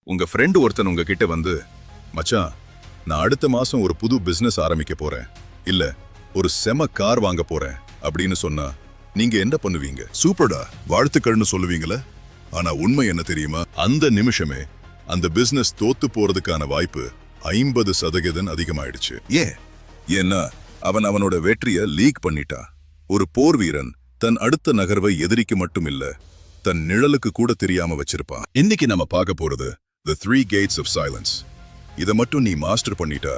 உங்க ஃப்ரெண்ட் ஒருத்தன் உங்ககிட்ட வந்து, மச்சான், நான் அடுத்த மாசம் ஒரு புது பிசினஸ் ஆரம்பிக்க போறேன், இல்ல ஒரு செம கார் வாங்க போறேன் அப்படின்னு சொன்னா நீங்க என்ன பண்ணுவீங்க? சூப்பர்டா, வாழ்த்துக்கள்னு சொல்லுவீங்களே. ஆனா உண்மை என்ன தெரியுமா? அந்த நிமிஷமே அந்த பிசினஸ் தோத்து போறதுக்கான வாய்ப்பு 50% அதிகமாயிடுச்சு. ஏன்னா அவனோட வெற்றியை லீக் பண்ணிட்டா. ஒரு போர் வீரன் தன் அடுத்த நகர்வை எதிரிக்கு மட்டும் இல்ல, தன் நிழலுக்கு கூட தெரியாம வச்சிருப்பான். இன்னைக்கு நம்ம பார்க்க போறது The 3 Gates of Silence. இத மட்டும் நீ மாஸ்டர் பண்ணிட்டா,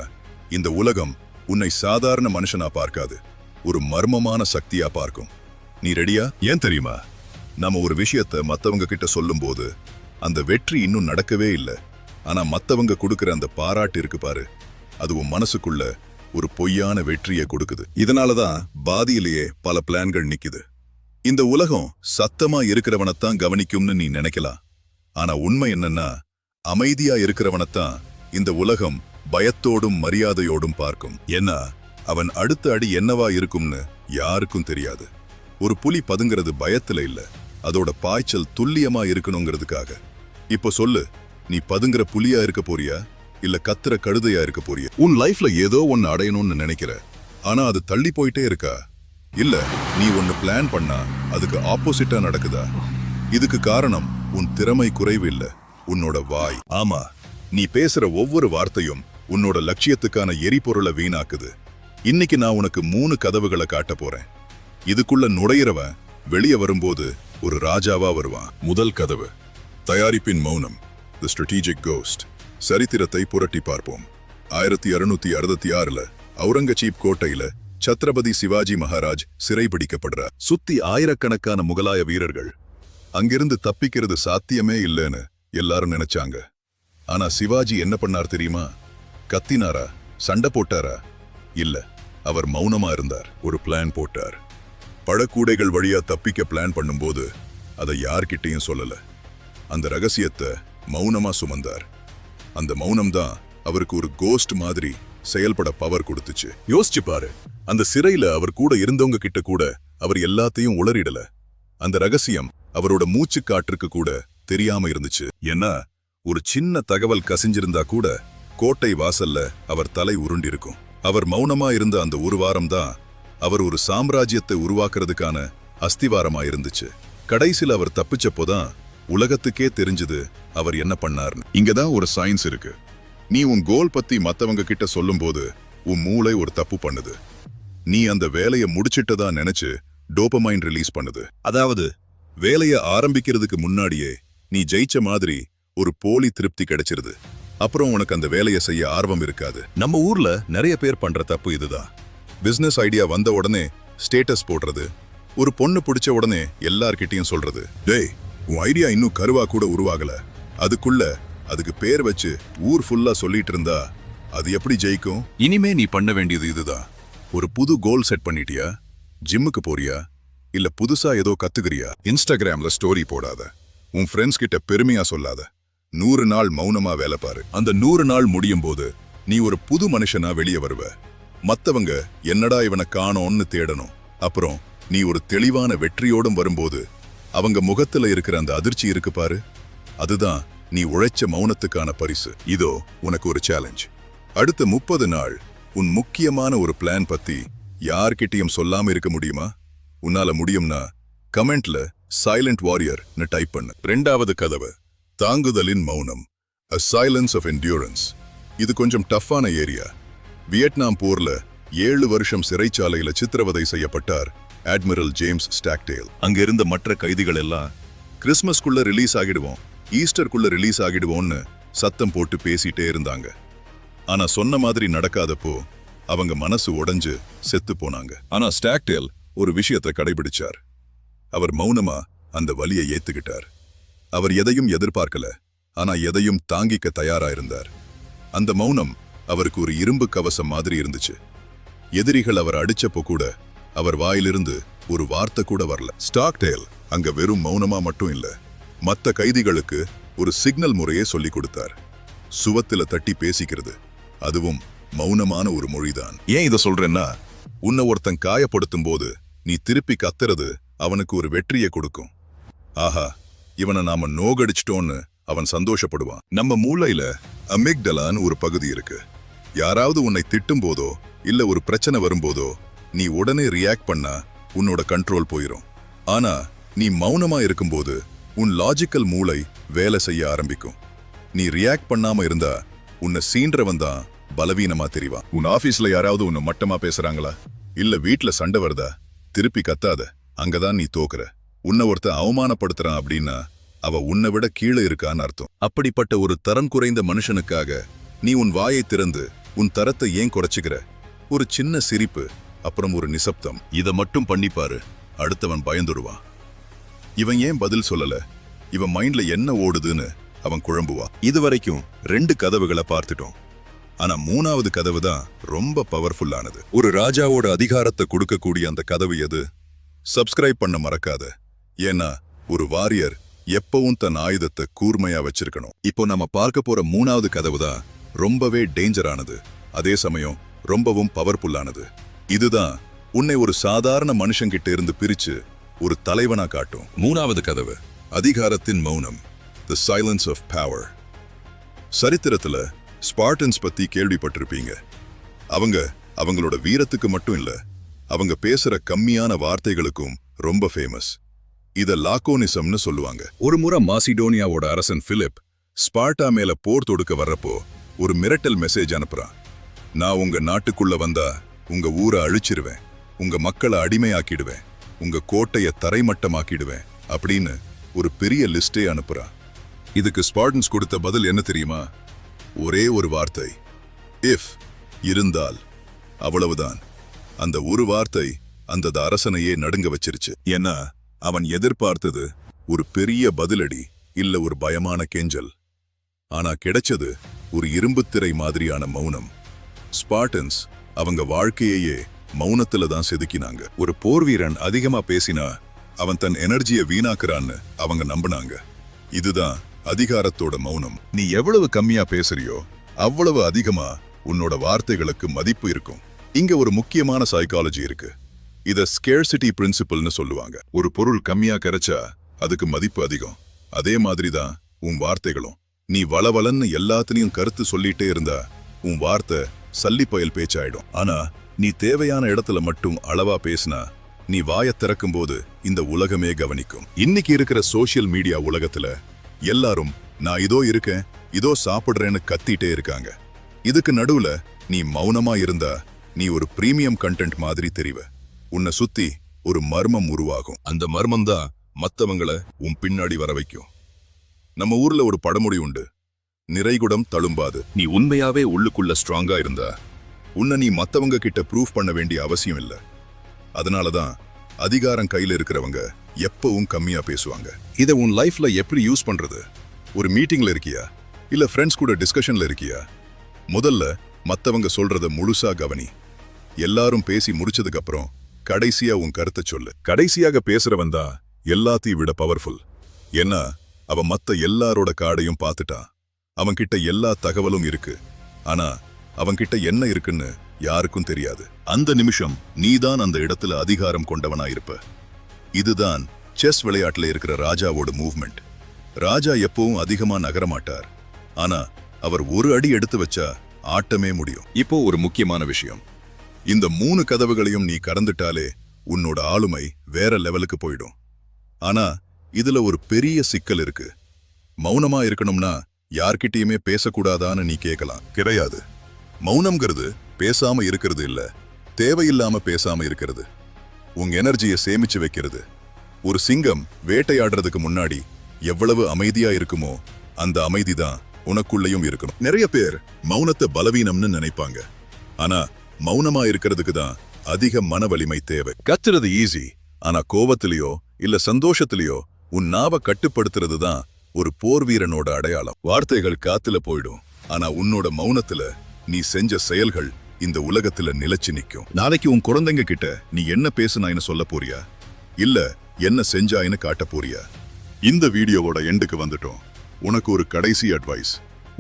இந்த உலகம் உன்னை சாதாரண மனுஷனா பார்க்காது, ஒரு மர்மமான சக்தியா பார்க்கும். நீ ரெடியா? ஏன் தெரியுமா? நம்ம ஒரு விஷயத்த மத்தவங்க கிட்ட சொல்லும் போது அந்த வெற்றி இன்னும் நடக்கவே இல்லை, ஆனா மத்தவங்க கொடுக்கிற அந்த பாராட்டு இருக்கு பாரு, அது உன் மனசுக்குள்ள ஒரு பொய்யான வெற்றியை கொடுக்குது. இதனாலதான் பாதியிலேயே பல பிளான்கள் நிக்குது. இந்த உலகம் சத்தமா இருக்கிறவனத்தான் கவனிக்கும்னு நீ நினைக்கலாம். ஆனா உண்மை என்னன்னா, அமைதியா இருக்கிறவனத்தான் இந்த உலகம் பயத்தோடும் மரியாதையோடும் பார்க்கும். ஏன்னா அவன் அடுத்த அடி என்னவா இருக்கும்னு யாருக்கும் தெரியாது. ஒரு புலி பதுங்கிறது பயத்துல இல்ல, அதோட பாய்ச்சல் துல்லியமா இருக்கணுங்கிறதுக்காக. இப்போ சொல்லு, நீ பதுங்குற புலியா இருக்க போறியா, இல்ல கத்துற கழுதையா இருக்க போறியா? உன் லைஃப்ல ஏதோ ஒன்னு அடையணும்னு நினைக்கிற, ஆனா அது தள்ளி போயிட்டே இருக்கா? இல்ல நீ ஒன்னு பிளான் பண்ணா அதுக்கு ஆப்போசிட்டா நடக்குதா? இதுக்கு காரணம் உன் திறமை குறைவு இல்ல, உன்னோட வாய். ஆமா, நீ பேசுற ஒவ்வொரு வார்த்தையும் உன்னோட லட்சியத்துக்கான எரிபொருளை வீணாக்குது. இன்னைக்கு நான் உனக்கு 3 கதவுகளை காட்ட போறேன். இதுக்குள்ள நுழையிறவன் வெளியே வரும்போது ஒரு ராஜாவா வருவான். முதல் கதவு, தயாரிப்பின் மௌனம், தி ஸ்ட்ராட்டஜிக் கோஸ்ட். சரித்திரத்தை புரட்டி பார்ப்போம். 1666 அவுரங்கசீப் கோட்டையில சத்ரபதி சிவாஜி மகாராஜ் சிறைபிடிக்கப்படுறார். சுத்தி ஆயிரக்கணக்கான முகலாய வீரர்கள். அங்கிருந்து தப்பிக்கிறது சாத்தியமே இல்லைன்னு எல்லாரும் நினைச்சாங்க. ஆனா சிவாஜி என்ன பண்ணார் தெரியுமா? கத்தினாரா? சண்டை போட்டாரா? இல்ல, அவர் மௌனமா இருந்தார். ஒரு பிளான் போட்டார். பழக்கூடைகள் வழியா தப்பிக்க பிளான் பண்ணும்போது அதை யார்கிட்டையும் சொல்லல. அந்த ரகசியத்தை மௌனமா சுமந்தார். அந்த மௌனம்தான் அவருக்கு ஒரு கோஸ்ட் மாதிரி செயல்பட பவர் கொடுத்துச்சு. யோசிச்சு பாரு, அந்த சிறையில அவர் கூட இருந்தவங்க கிட்ட கூட அவர் எல்லாத்தையும் உளறிடல. அந்த ரகசியம் அவரோட மூச்சு காற்றுக்கு கூட தெரியாம இருந்துச்சு. ஏன்னா ஒரு சின்ன தகவல் கசிஞ்சிருந்தா கூட கோட்டை வாசல்ல அவர் தலை உருண்டிருக்கும். அவர் மௌனமா இருந்த அந்த ஒரு வாரம் தான் அவர் ஒரு சாம்ராஜ்யத்தை உருவாக்குறதுக்கான அஸ்திவாரமா இருந்துச்சு. கடைசியில் அவர் தப்பிச்சப்போதான் உலகத்துக்கே தெரிஞ்சது அவர் என்ன பண்ணார்னு. இங்கதான் ஒரு சயின்ஸ் இருக்கு. நீ உன் கோல் பத்தி மத்தவங்க கிட்ட சொல்லும் போது உன் மூளை ஒரு தப்பு பண்ணுது. நீ அந்த வேலையை முடிச்சிட்டதா நினைச்சு டோபமைன் ரிலீஸ் பண்ணுது. அதாவது வேலையை ஆரம்பிக்கிறதுக்கு முன்னாடியே நீ ஜெயிச்ச மாதிரி ஒரு போலி திருப்தி கிடைச்சிருது. அப்புறம் உனக்கு அந்த வேலையை செய்ய ஆர்வம் இருக்காது. நம்ம ஊர்ல நிறைய பேர் பண்ற தப்பு இதுதான். பிசினஸ் ஐடியா வந்த உடனே ஸ்டேட்டஸ் போடுறது, ஒரு பொண்ணு பிடிச்ச உடனே எல்லார்கிட்டையும் சொல்றது, டேய் உன் ஐடியா இன்னும் கருவா கூட உருவாகல, அதுக்குள்ள அதுக்கு பேர் வச்சு ஊர் ஃபுல்லா சொல்லிட்டு இருந்தா அது எப்படி ஜெயிக்கும்? இனிமே நீ பண்ண வேண்டியது இதுதான். ஒரு புது கோல் செட் பண்ணிட்டியா? ஜிம்முக்கு போறியா, இல்ல புதுசா ஏதோ கத்துக்கிறியா? இன்ஸ்டாகிராம்ல ஸ்டோரி போடாத, உன் ஃப்ரெண்ட்ஸ் கிட்ட பெருமையா சொல்லாத. 100 நாள் மௌனமா வேலை பாரு. அந்த 100 நாள் முடியும் போது நீ ஒரு புது மனுஷனா வெளியே வருவ. மத்தவங்க என்னடா இவனை காணோன்னு தேடணும். அப்புறம் நீ ஒரு தெளிவான வெற்றியோடும் வரும்போது அவங்க முகத்துல இருக்கிற அந்த அதிர்ச்சி இருக்கு பாரு, அதுதான் நீ உழைச்ச மௌனத்துக்கான பரிசு. இதோ உனக்கு ஒரு சேலஞ்ச். அடுத்த 30 நாள் உன் முக்கியமான ஒரு பிளான் பத்தி யார்கிட்டயும் சொல்லாம இருக்க முடியுமா? உன்னால முடியும்னா கமெண்ட்ல சைலண்ட் வாரியர்னு டைப் பண்ணு. 2வது கதவு, தாங்குதலின் மௌனம், a silence of endurance. இது கொஞ்சம் டஃப்பான ஏரியா. வியட்நாம் போர்ல 7 வருஷம் சிறைச்சாலையில சித்திரவதை செய்யப்பட்டார் அட்மிரல் ஜேம்ஸ் ஸ்டாக்டேல். அங்க இருந்த மற்ற கைதிகள் எல்லாம் கிறிஸ்மஸ்குள்ள ரிலீஸ் ஆகிடுவோம், ஈஸ்டருக்குள்ள ரிலீஸ் ஆகிடுவோம்னு சத்தம் போட்டு பேசிட்டே இருந்தாங்க. ஆனா சொன்ன மாதிரி நடக்காதப்போ அவங்க மனசு உடைஞ்சு செத்து போனாங்க. ஆனா ஸ்டாக்டேல் ஒரு விஷயத்தை கடைபிடிச்சார். அவர் மௌனமா அந்த வலியை ஏத்துக்கிட்டார். அவர் எதையும் எதிர்பார்க்கல, ஆனா எதையும் தாங்கிக்க தயாராயிருந்தார். அந்த மௌனம் அவருக்கு ஒரு இரும்பு கவசம் மாதிரி இருந்துச்சு. எதிரிகள் அவர் அடிச்சப்போ கூட அவர் வாயிலிருந்து ஒரு வார்த்தை கூட வரல. ஸ்டாக்டேல் அங்க வெறும் மௌனமா மட்டும் இல்ல, மத்த கைதிகளுக்கு ஒரு சிக்னல் முறையே சொல்லி கொடுத்தார். சுவத்துல தட்டி பேசிக்கிறது, அதுவும் மௌனமான ஒரு மொழிதான். ஏன் இதை சொல்றேன்னா, உன்னை ஒருத்தன் காயப்படுத்தும் போது நீ திருப்பி கத்துறது அவனுக்கு ஒரு வெற்றியை கொடுக்கும். ஆஹா, இவனை நாம நோகடிச்சிட்டோன்னு அவன் சந்தோஷப்படுவான். நம்ம மூளையில அமிக்டலான்னு ஒரு பகுதி இருக்கு. யாராவது உன்னை திட்டும் போதோ இல்ல ஒரு பிரச்சனை வரும்போதோ நீ உடனே ரியாக்ட் பண்ணா உன்னோட கண்ட்ரோல் போயிரும். ஆனா நீ மௌனமா இருக்கும்போது உன் லாஜிக்கல் மூளை வேலை செய்ய ஆரம்பிக்கும். நீ ரியாக்ட் பண்ணாம இருந்தா உன்னை சீன்றவன் தான் பலவீனமா தெரிவான். உன் ஆபீஸ்ல யாராவது உன்னை மட்டமா பேசுறாங்களா? இல்ல வீட்ல சண்டை வருதா? திருப்பி கத்தாத, அங்கதான் நீ தோக்குற. உன்னை ஒருத்த அவமானப்படுத்துறான் அப்படின்னா அவ உன்னை விட கீழே இருக்கான்னு அர்த்தம். அப்படிப்பட்ட ஒரு தரம் குறைந்த மனுஷனுக்காக நீ உன் வாயை திறந்து உன் தரத்தை ஏன் குறைச்சுக்கிற? ஒரு சின்ன சிரிப்பு, அப்புறம் ஒரு நிசப்தம், இதை மட்டும் பண்ணிப்பாரு. அடுத்தவன் பயந்துடுவான். இவன் ஏன் பதில் சொல்லல? இவன் மைண்ட்ல என்ன ஓடுதுன்னு அவன் குழம்புவான். இதுவரைக்கும் 2 கதவுகளை பார்த்துட்டோம். ஆனா 3வது கதவு தான் ரொம்ப பவர்ஃபுல்லானது. ஒரு ராஜாவோட அதிகாரத்தை கொடுக்கக்கூடிய அந்த கதவு எது? சப்ஸ்கிரைப் பண்ண மறக்காத. ஏன்னா ஒரு வாரியர் எப்பவும் தன் ஆயுதத்தை கூர்மையா வச்சிருக்கணும். இப்போ நம்ம பார்க்க போற 3வது கதவு தான் ரொம்பவே டேஞ்சரானது, அதே சமயம் ரொம்பவும் பவர்ஃபுல்லானது. இதுதான் உன்னை ஒரு சாதாரண மனுஷங்கிட்ட இருந்து பிரிச்சு ஒரு தலைவனா காட்டும். 3வது கதவு அதிகாரத்தின் மௌனம், the silence of power. சரித்திரத்துல ஸ்பார்டன்ஸ் பத்தி கேள்விப்பட்டிருப்பீங்க. அவங்களோட வீரத்துக்கு மட்டும் இல்ல, அவங்க பேசுற கம்மியான வார்த்தைகளுக்கும் ரொம்ப ஃபேமஸ். இத லாகோனிசம்னு சொல்லுவாங்க. ஒரு முறை மாசிடோனியாவோட அரசன் பிலிப் ஸ்பார்ட்டா மேல போர் தொடுக்க வர்றப்போ ஒரு மிரட்டல் மெசேஜ் அனுப்புறான். நான் உங்க நாட்டுக்குள்ள வந்தா உங்க ஊரை அழிச்சிருவேன், உங்க மக்களை அடிமையாக்கிடுவேன், உங்க கோட்டைய தரைமட்டமாக்கிடுவேன் அப்படின்னு ஒரு பெரிய லிஸ்டே அனுப்புறான். இதுக்கு ஸ்பார்டன்ஸ் கொடுத்த பதில் என்ன தெரியுமா? ஒரே ஒரு வார்த்தை, இஃப், இருந்தால். அவ்வளவுதான். அந்த ஒரு வார்த்தை அந்த அரசனையே நடுங்க வச்சிருச்சு. ஏன்னா அவன் எதிர்பார்த்தது ஒரு பெரிய பதிலடி இல்ல ஒரு பயமான கெஞ்சல். ஆனா கிடைச்சது ஒரு இரும்புத்திரை மாதிரியான மௌனம். ஸ்பார்டன்ஸ் அவங்க வாழ்க்கையையே மௌனத்துல தான் செதுக்கினாங்க. ஒரு போர் வீரன் அதிகமா பேசினா அவன் தன் எனர்ஜியை வீணாக்குறான்னு அவங்க நம்பினாங்க. இதுதான் அதிகாரத்தோட மௌனம். நீ எவ்வளவு கம்மியா பேசுறியோ அவ்வளவு அதிகமா உன்னோட வார்த்தைகளுக்கு மதிப்பு இருக்கும். இங்க ஒரு முக்கியமான சைக்காலஜி இருக்கு. இத ஸ்கேர்சிட்டி பிரின்சிபல்னு சொல்லுவாங்க. ஒரு பொருள் கம்மியா கிடைச்சா அதுக்கு மதிப்பு அதிகம். அதே மாதிரிதான் உன் வார்த்தைகளும். நீ வளவலன்னு எல்லாத்திலையும் கருத்து சொல்லிட்டே இருந்தா உன் வார்த்தை சல்லிப்பயல் பேச்சாயிடும். ஆனா நீ தேவையான இடத்துல மட்டும் அளவா பேசினா, நீ வாயை திறக்கும் போது இந்த உலகமே கவனிக்கும். இன்னைக்கு இருக்கிற சோசியல் மீடியா உலகத்துல எல்லாரும் நான் இதோ இருக்கேன், இதோ சாப்பிடுறேன்னு கத்திட்டே இருக்காங்க. இதுக்கு நடுவுல நீ மௌனமா இருந்தா நீ ஒரு பிரீமியம் கண்டென்ட் மாதிரி தெரிவ. உன்னை சுத்தி ஒரு மர்மம் உருவாகும். அந்த மர்மம் தான் மத்தவங்கள உன் பின்னாடி வர வைக்கும். நம்ம ஊர்ல ஒரு பழமொழி உண்டு, நிறைகுடம் தழும்பாது. நீ உண்மையாவே உள்ளுக்குள்ள ஸ்ட்ராங்கா இருந்தா உன்னை நீ மத்தவங்க கிட்ட ப்ரூவ் பண்ண வேண்டிய அவசியம் இல்ல. அதனாலதான் அதிகாரம் கையில இருக்கிறவங்க எப்பவும் கம்மியா பேசுவாங்க. இதை உன் லைஃப்ல எப்படி யூஸ் பண்றது? ஒரு மீட்டிங்ல இருக்கியா இல்ல ஃப்ரெண்ட்ஸ் கூட டிஸ்கஷன்ல இருக்கியா? முதல்ல மத்தவங்க சொல்றத முழுசா கவனி. எல்லாரும் பேசி முடிச்சதுக்கு அப்புறம் கடைசியா உன் கருத்தை சொல்லு. கடைசியாக பேசுறவன் தான் எல்லாத்தையும் விட பவர்ஃபுல். ஏன்னா அவன் மத்த எல்லாரோட காடையும் பார்த்துட்டான். அவன்கிட்ட எல்லா தகவலும் இருக்கு. ஆனா அவன்கிட்ட என்ன இருக்குன்னு யாருக்கும் தெரியாது. அந்த நிமிஷம் நீதான் அந்த இடத்துல அதிகாரம் கொண்டவனா இருப்ப. இதுதான் செஸ் விளையாட்டுல இருக்கிற ராஜாவோட மூவ்மெண்ட். ராஜா எப்பவும் அதிகமா நகரமாட்டார். ஆனா அவர் ஒரு அடி எடுத்து வச்சா ஆட்டமே முடியும். இப்போ ஒரு முக்கியமான விஷயம், இந்த 3 கதவுகளையும் நீ கடந்துட்டாலே உன்னோட ஆளுமை வேற லெவலுக்கு போயிடும். ஆனா இதுல ஒரு பெரிய சிக்கல் இருக்கு. மௌனமா இருக்கணும்னா யார்கிட்டயுமே பேசக்கூடாதான்னு நீ கேட்கலாம். கிடையாது. மௌனம்ங்கிறது பேசாம இருக்கிறது இல்ல, தேவையில்லாம பேசாம இருக்கிறது. உங்க எனர்ஜியை சேமிச்சு வைக்கிறது. ஒரு சிங்கம் வேட்டையாடுறதுக்கு முன்னாடி எவ்வளவு அமைதியா இருக்குமோ அந்த அமைதி தான் உனக்குள்ளேயும் இருக்கணும். நிறைய பேர் மௌனத்தை பலவீனம்னு நினைப்பாங்க. ஆனா மௌனமா இருக்கிறதுக்கு தான் அதிக மன வலிமை தேவை. கத்துறது ஈஸி, ஆனா கோவத்திலேயோ இல்ல சந்தோஷத்திலேயோ உன் நாவை கட்டுப்படுத்துறது தான் ஒரு போர் வீரனோட அடையாளம். வார்த்தைகள் காத்துல போயிடும், ஆனா உன்னோட மௌனத்துல நீ செஞ்ச செயல்கள் இந்த உலகத்துல நிலைச்சு நிக்கும். நாளைக்கு உன் குழந்தைங்க கிட்ட நீ என்ன பேசுனாயின்னு சொல்ல போறியா இல்ல என்ன செஞ்சாயின்னு காட்ட போறியா? இந்த வீடியோவோட எண்டுக்கு வந்துட்டோம். உனக்கு ஒரு கடைசி அட்வைஸ்.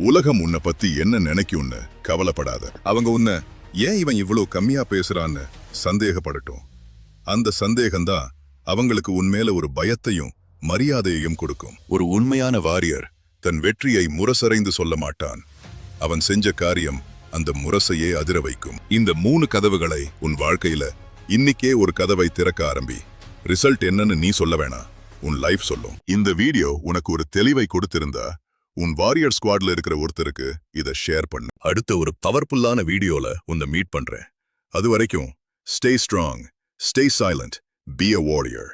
உலகம் உன்னை பத்தி என்ன நினைக்கும்னு கவலைப்படாத. அவங்க உன்னை ஏன் இவன் இவ்வளவு கம்மியா பேசுறான்னு சந்தேகப்படட்டும். அந்த சந்தேகம்தான் அவங்களுக்கு உன்மேல ஒரு பயத்தையும் மரியாதையையும் கொடுக்கும். ஒரு உண்மையான வாரியர் தன் வெற்றியை முரசறைந்து சொல்ல மாட்டான். அவன் செஞ்ச காரியம் அந்த முரசையே அதிர வைக்கும். இந்த 3 கதவுகளை உன் வாழ்க்கையில இன்னிக்கே ஒரு கதவை திறக்க ஆரம்பி. ரிசல்ட் என்னன்னு நீ சொல்ல வேணாம், உன் லைஃப் சொல்லும். இந்த வீடியோ உனக்கு ஒரு தெளிவை கொடுத்திருந்தா உன் வாரியர் ஸ்குவாட்ல இருக்கிற ஒருத்தருக்கு இதை ஷேர் பண்ணு. அடுத்த ஒரு பவர்ஃபுல்லான வீடியோல உன்னை மீட் பண்றேன். அது வரைக்கும் stay strong, stay silent, be a warrior.